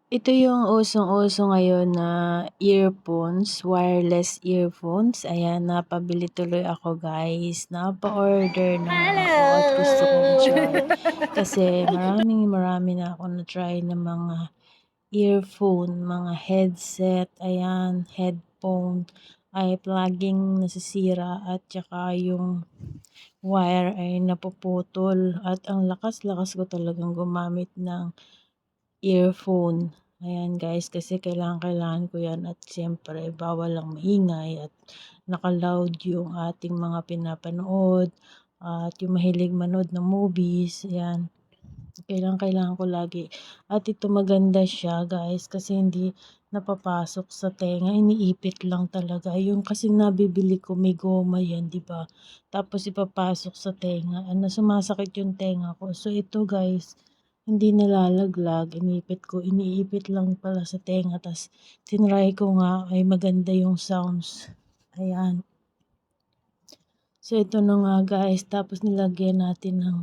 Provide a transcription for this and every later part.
Ito yung usong-uso ngayon na earphones, wireless earphones. Ayan, napabili tuloy ako guys. Napa-order na ako at gusto kong try. Kasi marami na ako na-try ng mga earphone, mga headset, ayan, headphone ay laging nasisira at saka yung wire ay napuputol at ang lakas-lakas ko talagang gumamit ng earphone. Ayan guys, kasi kailangan ko yan at siyempre bawal lang maingay at naka-loud yung ating mga pinapanood at yung mahilig manood ng movies, ayan. Kailangan ko lagi. At ito maganda siya guys kasi hindi napapasok sa tenga, iniipit lang talaga. Yung kasi nabibili ko may goma yan, 'di ba? Tapos ipapasok sa tenga, ano sumasakit yung tenga ko. So ito guys, hindi nalalaglag, iniipit lang pala sa tenga. Tas tinry ko nga ay maganda yung sounds. Ayan. So ito na nga guys, tapos nilagyan natin ng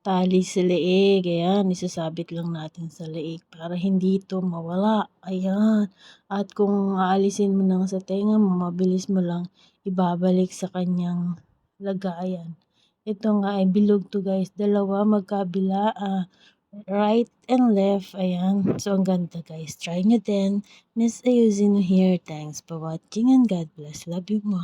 tali sa leeg. Ayan, isasabit lang natin sa leeg para hindi ito mawala. Ayan. At kung aalisin mo na sa tenga mo, mabilis mo lang ibabalik sa kanyang lagayan. Ito nga ay bilog to guys. Dalawa magkabila, right and left. Ayan. So ang ganda guys. Try nyo din. Miss Ayusin here. Thanks for watching and God bless. Love you more.